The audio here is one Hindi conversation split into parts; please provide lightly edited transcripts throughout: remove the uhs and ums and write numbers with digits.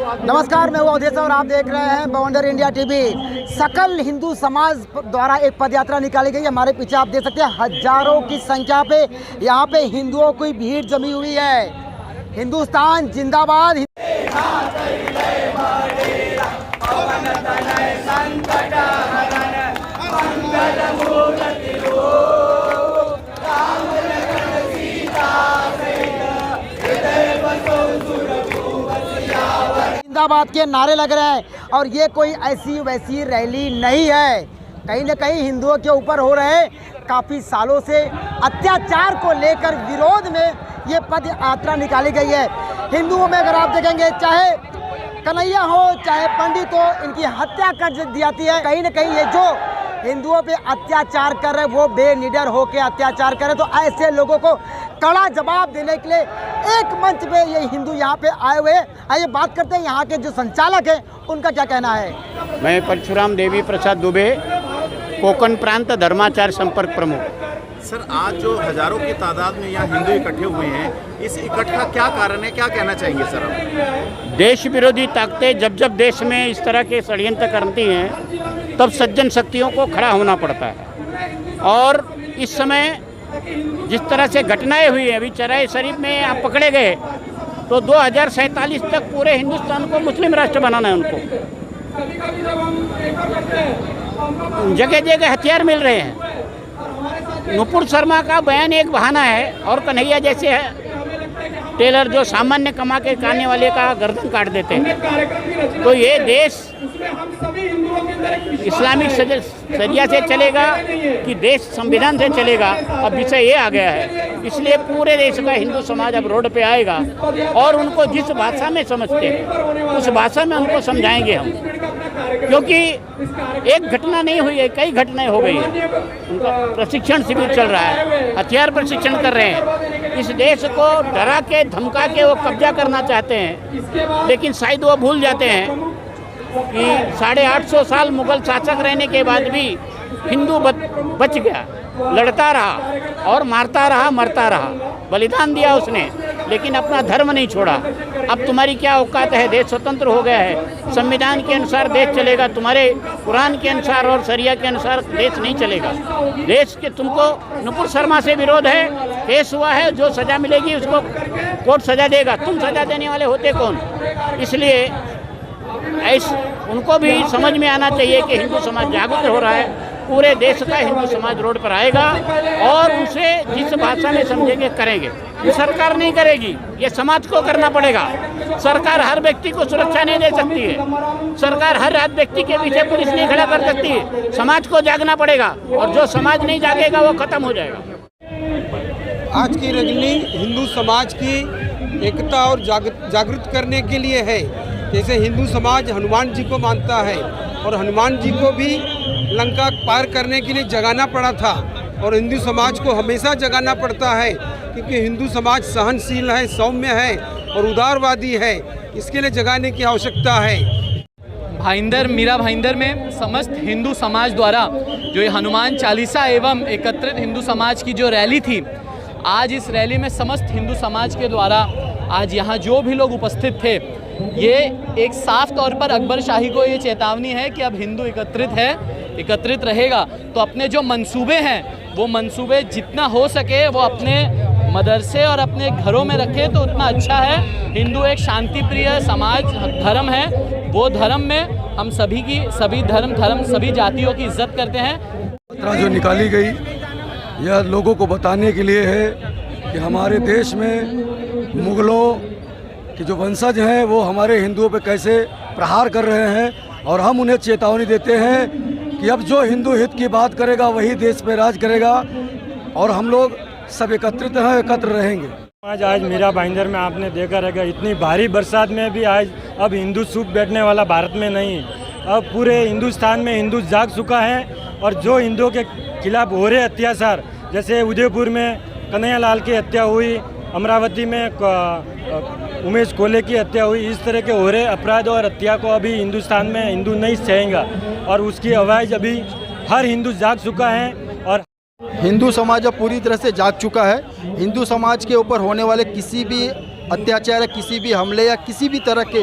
नमस्कार, मैं हूँ अवधेश और आप देख रहे हैं बवंडर इंडिया टीवी। सकल हिंदू समाज द्वारा एक पदयात्रा निकाली गई। हमारे पीछे आप देख सकते हैं हजारों की संख्या पे यहाँ पे हिंदुओं की भीड़ जमी हुई है। हिंदुस्तान जिंदाबाद। जिंदाबाद के नारे लग रहे हैं और ये कोई ऐसी वैसी रैली नहीं है। कहीं न कहीं हिंदुओं के ऊपर हो रहे काफ़ी सालों से अत्याचार को लेकर विरोध में ये पद यात्रा निकाली गई है। हिंदुओं में अगर आप देखेंगे, चाहे कन्हैया हो चाहे पंडित हो, इनकी हत्या कर दी जाती है। कहीं न कहीं ये जो हिंदुओं पे अत्याचार कर रहे वो बेनिडर होकर अत्याचार कर रहे, तो ऐसे लोगों को कड़ा जवाब देने के लिए एक मंच पे ये हिंदू यहाँ पे आए हुए हैं। आइए बात करते हैं यहाँ के जो संचालक हैं उनका क्या कहना है। मैं परशुराम देवी प्रसाद दुबे, कोकण प्रांत धर्माचार संपर्क प्रमुख। सर, आज जो हजारों की तादाद में यहाँ हिंदू इकट्ठे हुए हैं, इस इकट्ठ का क्या कारण है, क्या कहना चाहेंगे सर आप? देश विरोधी ताकतें जब जब देश में इस तरह के षड्यंत्र करती हैं तब सज्जन शक्तियों को खड़ा होना पड़ता है। और इस समय जिस तरह से घटनाएं हुई है, अभी चराई शरीफ में आप पकड़े गए तो 2047 तक पूरे हिंदुस्तान को मुस्लिम राष्ट्र बनाना है उनको। जगह जगह हथियार मिल रहे हैं। नुपुर शर्मा का बयान एक बहाना है और कन्हैया जैसे है टेलर जो सामान्य कमा के खाने वाले का गर्दन काट देते हैं। तो ये देश इस्लामिक शरिया से चलेगा कि देश संविधान से चलेगा, अब विषय ये आ गया है। इसलिए पूरे देश का हिंदू समाज अब रोड पे आएगा और उनको जिस भाषा में समझते हैं उस भाषा में उनको समझाएंगे हम, क्योंकि एक घटना नहीं हुई है, कई घटनाएं हो गई है। उनका प्रशिक्षण शिविर चल रहा है, हथियार प्रशिक्षण कर रहे हैं। इस देश को डरा के धमका के वो कब्जा करना चाहते हैं, लेकिन शायद वो भूल जाते हैं कि 850 साल मुगल शासक रहने के बाद भी हिंदू बच गया, लड़ता रहा और मारता रहा, मरता रहा, बलिदान दिया उसने, लेकिन अपना धर्म नहीं छोड़ा। अब तुम्हारी क्या औकात है? देश स्वतंत्र हो गया है, संविधान के अनुसार देश चलेगा, तुम्हारे कुरान के अनुसार और शरिया के अनुसार देश नहीं चलेगा। देश के तुमको नुपुर शर्मा से विरोध है, केस हुआ है, जो सज़ा मिलेगी उसको कोर्ट सज़ा देगा। तुम सज़ा देने वाले होते कौन? इसलिए उनको भी समझ में आना चाहिए कि हिंदू समाज जागरूक हो रहा है। पूरे देश का हिंदू समाज रोड पर आएगा और उसे जिस भाषा में समझेंगे करेंगे। ये सरकार नहीं करेगी, ये समाज को करना पड़ेगा। सरकार हर व्यक्ति को सुरक्षा नहीं दे सकती है, सरकार हर व्यक्ति के पीछे पुलिस नहीं खड़ा कर सकती है। समाज को जागना पड़ेगा और जो समाज नहीं जागेगा वो खत्म हो जाएगा। आज की रैली हिंदू समाज की एकता और जागृत करने के लिए है। जैसे हिंदू समाज हनुमान जी को मानता है और हनुमान जी को भी लंका पार करने के लिए जगाना पड़ा था, और हिंदू समाज को हमेशा जगाना पड़ता है, क्योंकि हिंदू समाज सहनशील है, सौम्य है और उदारवादी है। इसके लिए जगाने की आवश्यकता है। भाईंदर, मीरा भाईंदर में समस्त हिंदू समाज द्वारा जो ये हनुमान चालीसा एवं एकत्रित हिंदू समाज की जो रैली थी, आज इस रैली में समस्त हिंदू समाज के द्वारा आज यहाँ जो भी लोग उपस्थित थे, ये एक साफ तौर पर अकबर शाही को ये चेतावनी है कि अब हिंदू एकत्रित रहेगा तो अपने जो मंसूबे हैं वो मंसूबे जितना हो सके वो अपने मदरसे और अपने घरों में रखे तो उतना अच्छा है। हिंदू एक शांति प्रिय समाज धर्म है, वो धर्म में हम सभी की सभी सभी जातियों की इज्जत करते हैं। यात्रा जो निकाली गई यह लोगों को बताने के लिए है कि हमारे देश में मुगलों कि जो वंशज हैं वो हमारे हिंदुओं पे कैसे प्रहार कर रहे हैं, और हम उन्हें चेतावनी देते हैं कि अब जो हिंदू हित की बात करेगा वही देश पे राज करेगा, और हम लोग सब एकत्रित हैं, एकत्र रहेंगे। आज मीरा भाईंदर में आपने देखा रहेगा, इतनी भारी बरसात में भी आज अब हिंदू सूख बैठने वाला भारत में नहीं। अब पूरे हिंदुस्तान में हिंदू जाग चुका है, और जो हिंदुओं के खिलाफ हो रहे अत्याचार, जैसे उदयपुर में कन्हैया लाल की हत्या हुई, अमरावती में उमेश कोले की हत्या हुई, इस तरह के हो रहे अपराध और हत्या को अभी हिंदुस्तान में हिंदू नहीं सहेंगा, और उसकी आवाज़ अभी हर हिंदू जाग चुका है। और हिंदू समाज अब पूरी तरह से जाग चुका है। हिंदू समाज के ऊपर होने वाले किसी भी अत्याचार या किसी भी हमले या किसी भी तरह के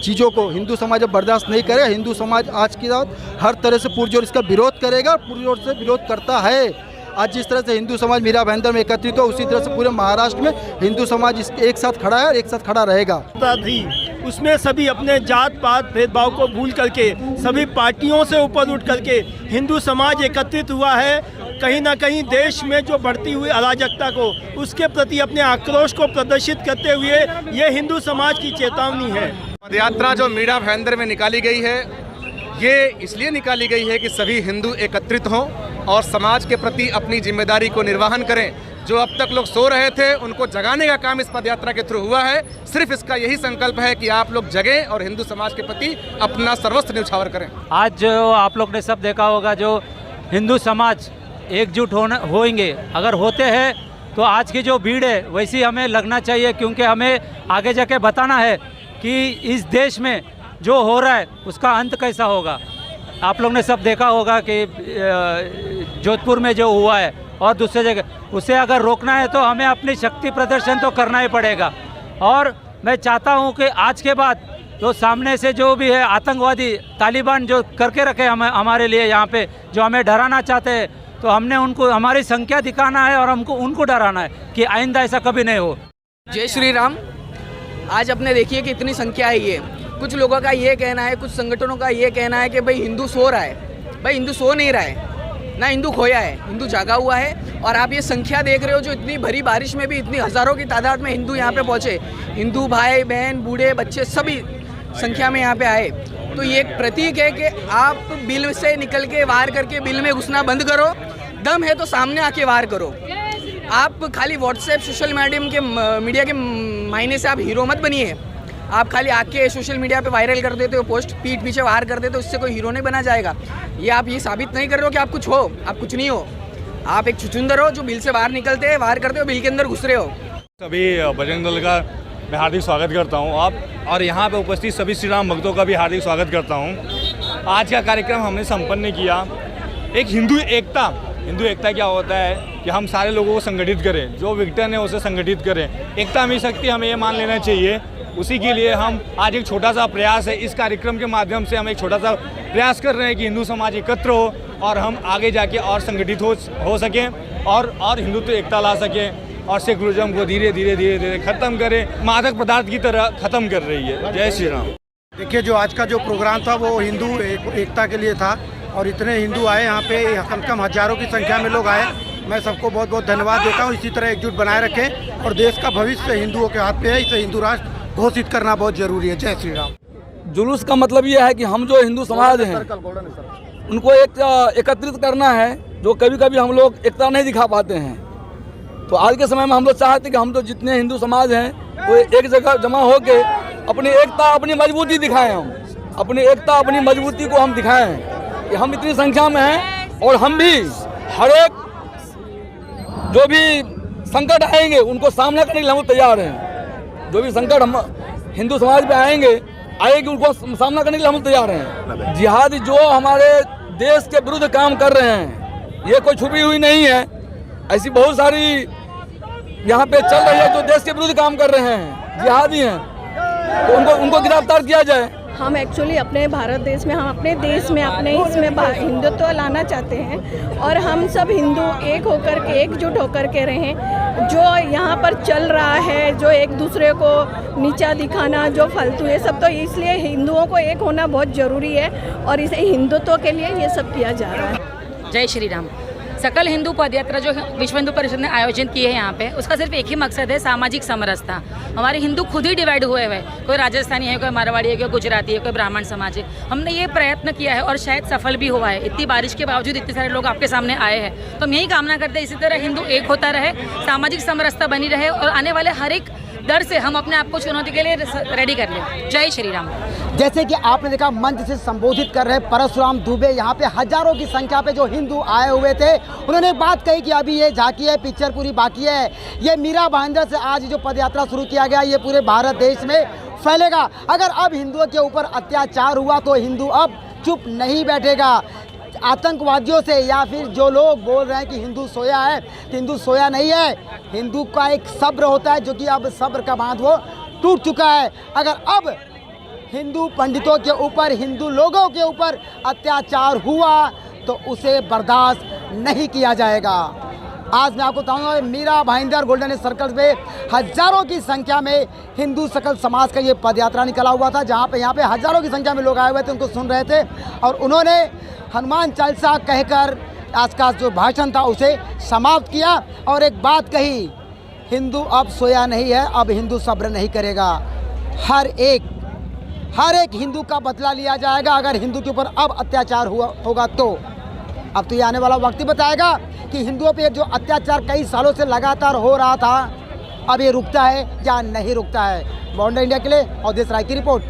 चीज़ों को हिंदू समाज अब बर्दाश्त नहीं करेगा। हिंदू समाज आज की रात हर तरह से पुरजोर इसका विरोध करेगा और पुरजोर से विरोध करता है। आज जिस तरह से हिंदू समाज मीरा भाईंदर में एकत्रित हो, उसी तरह से पूरे महाराष्ट्र में हिंदू समाज एक साथ खड़ा है और एक साथ खड़ा रहेगा। थी उसमें सभी अपने जात पात भेदभाव को भूल करके सभी पार्टियों से ऊपर उठ करके हिंदू समाज एकत्रित हुआ है। कहीं ना कहीं देश में जो बढ़ती हुई अराजकता को उसके प्रति अपने आक्रोश को प्रदर्शित करते हुए ये हिंदू समाज की चेतावनी है। पदयात्रा जो मीरा भाईंदर में निकाली गई है, ये इसलिए निकाली गई है कि सभी हिंदू एकत्रित हों और समाज के प्रति अपनी जिम्मेदारी को निर्वहन करें। जो अब तक लोग सो रहे थे उनको जगाने का काम इस पदयात्रा के थ्रू हुआ है। सिर्फ इसका यही संकल्प है कि आप लोग जगें और हिंदू समाज के प्रति अपना सर्वस्व न्यौछावर करें। आज जो आप लोग ने सब देखा होगा, जो हिंदू समाज एकजुट होंगे, अगर होते हैं तो आज की जो भीड़ है वैसी हमें लगना चाहिए, क्योंकि हमें आगे जाके बताना है कि इस देश में जो हो रहा है उसका अंत कैसा होगा। आप लोग ने सब देखा होगा कि जोधपुर में जो हुआ है और दूसरे जगह, उसे अगर रोकना है तो हमें अपनी शक्ति प्रदर्शन तो करना ही पड़ेगा। और मैं चाहता हूं कि आज के बाद तो सामने से जो भी है आतंकवादी तालिबान जो करके रखे हमारे लिए यहाँ पे, जो हमें डराना चाहते हैं, तो हमने उनको हमारी संख्या दिखाना है और हमको उनको डराना है कि आइंदा ऐसा कभी नहीं हो। जय श्री राम। आज अपने देखिए कि इतनी संख्या है। ये कुछ लोगों का ये कहना है, कुछ संगठनों का ये कहना है कि भाई हिंदू सो रहा है। भाई हिंदू सो नहीं रहा है ना, हिंदू खोया है, हिंदू जागा हुआ है। और आप ये संख्या देख रहे हो, जो इतनी भरी बारिश में भी इतनी हज़ारों की तादाद में हिंदू यहाँ पे पहुँचे, हिंदू भाई बहन बूढ़े बच्चे सभी संख्या में यहाँ पे आए। तो ये एक प्रतीक है कि आप बिल से निकल के वार करके बिल में घुसना बंद करो। दम है तो सामने आके वार करो। आप खाली व्हाट्सएप सोशल मीडिया के मायने से आप हीरो मत बनिए। आप खाली आके सोशल मीडिया पे वायरल कर देते हो, पोस्ट पीठ पीछे वार कर देते हो, उससे कोई हीरो नहीं बना जाएगा। ये आप ये साबित नहीं कर रहे हो कि आप कुछ हो, आप कुछ नहीं हो। आप एक चुचुंदर हो जो बिल से बाहर निकलते हैं, वार करते हो, बिल के अंदर घुस रहे हो। सभी बजरंग दल का मैं हार्दिक स्वागत करता हूँ आप, और यहाँ पे उपस्थित सभी श्री राम भक्तों का भी हार्दिक स्वागत करता हूँ। आज का कार्यक्रम हमने संपन्न किया। एक हिंदू एकता क्या होता है कि हम सारे लोगों को संगठित करें, जो विघटन है उसे संगठित करें। एकता में शक्ति, हमें ये मान लेना चाहिए। उसी के लिए हम आज एक छोटा सा प्रयास है, इस कार्यक्रम के माध्यम से हम एक छोटा सा प्रयास कर रहे हैं कि हिंदू समाज एकत्र हो और हम आगे जाके और संगठित हो सकें और हिंदुत्व एकता ला सकें और सेकुलरिज्म को धीरे धीरे ख़त्म करें। मादक पदार्थ की तरह ख़त्म कर रही है। जय श्री राम। देखिए, जो आज का जो प्रोग्राम था वो हिंदू एकता के लिए था और इतने हिंदू आए यहाँ पे, कम से कम हज़ारों की संख्या में लोग आए। मैं सबको बहुत बहुत धन्यवाद देता हूँ। इसी तरह एकजुट बनाए रखें और देश का भविष्य हिंदुओं के हाथ पे है। इसे हिंदू राष्ट्र घोषित करना बहुत जरूरी है। जय श्री राम। जुलूस का मतलब ये है कि हम जो हिंदू समाज हैं उनको एकत्रित करना है, जो कभी कभी हम लोग एकता नहीं दिखा पाते हैं। तो आज के समय में हम लोग चाहते हैं कि हम तो जितने हिंदू समाज हैं वो एक जगह जमा होके अपनी एकता, अपनी मजबूती दिखाएं। हम अपनी एकता, अपनी मजबूती को हम दिखाएं कि हम इतनी संख्या में हैं और हम भी हर एक जो भी संकट आएंगे उनको सामना करने के लिए हम तैयार हैं। जो भी संकट हम हिंदू समाज पे आएगी उनको सामना करने के लिए हम तैयार हैं। जिहादी जो हमारे देश के विरुद्ध काम कर रहे हैं, ये कोई छुपी हुई नहीं है। ऐसी बहुत सारी यहाँ पे चल रही है जो देश के विरुद्ध काम कर रहे हैं, जिहादी हैं, तो उनको गिरफ्तार किया जाए। हम एक्चुअली अपने भारत देश में, हम अपने देश में, अपने इसमें हिंदुत्व लाना चाहते हैं और हम सब हिंदू एक होकर के, एकजुट होकर के रहें। जो यहाँ पर चल रहा है, जो एक दूसरे को नीचा दिखाना, जो फालतू, ये सब, तो इसलिए हिंदुओं को एक होना बहुत ज़रूरी है और इसे हिंदुत्व के लिए ये सब किया जा रहा है। जय श्री राम। सकल हिंदू पदयात्रा जो विश्व हिंदू परिषद ने आयोजित की है यहाँ पे, उसका सिर्फ एक ही मकसद है, सामाजिक समरसता। हमारे हिंदू खुद ही डिवाइड हुए हुए, कोई राजस्थानी है, कोई मारवाड़ी है, कोई गुजराती है, कोई ब्राह्मण समाज है। हमने ये प्रयत्न किया है और शायद सफल भी हुआ है। इतनी बारिश के बावजूद इतने सारे लोग आपके सामने आए हैं, तो हम यही कामना करते हैं इसी तरह हिंदू एक होता रहे, सामाजिक समरसता बनी रहे और आने वाले हर एक डर से हम अपने आप को चुनौती के लिए रेडी कर लें। जय श्री राम। जैसे कि आपने देखा, मंच से संबोधित कर रहे परशुराम दुबे, यहाँ पे हजारों की संख्या पे जो हिंदू आए हुए थे, उन्होंने बात कही कि अभी ये झांकी है, पिक्चर पूरी बाकी है। ये मीरा भाईंदर से आज जो पदयात्रा शुरू किया गया, ये पूरे भारत देश में फैलेगा। अगर अब हिंदुओं के ऊपर अत्याचार हुआ तो हिंदू अब चुप नहीं बैठेगा। आतंकवादियों से या फिर जो लोग बोल रहे हैं कि हिंदू सोया है, तो हिंदू सोया नहीं है। हिंदू का एक सब्र होता है, जो कि अब सब्र का बांध वो टूट चुका है। अगर अब हिंदू पंडितों के ऊपर, हिंदू लोगों के ऊपर अत्याचार हुआ तो उसे बर्दाश्त नहीं किया जाएगा। आज मैं आपको बताऊंगा मीरा भाईंदर गोल्डन सर्कल पे हजारों की संख्या में हिंदू सकल समाज का ये पद यात्रा निकला हुआ था, जहाँ पे यहाँ पे हजारों की संख्या में लोग आए हुए थे, उनको सुन रहे थे और उन्होंने हनुमान चालीसा कहकर आज का जो भाषण था उसे समाप्त किया और एक बात कही, हिंदू अब सोया नहीं है, अब हिंदू सब्र नहीं करेगा। हर एक हिंदू का बदला लिया जाएगा अगर हिंदू के ऊपर अब अत्याचार होगा तो। अब तो ये आने वाला वक्त ही बताएगा कि हिंदुओं पे जो अत्याचार कई सालों से लगातार हो रहा था अब ये रुकता है या नहीं रुकता है। बॉन्डर इंडिया के लिए अवधेश राय की रिपोर्ट।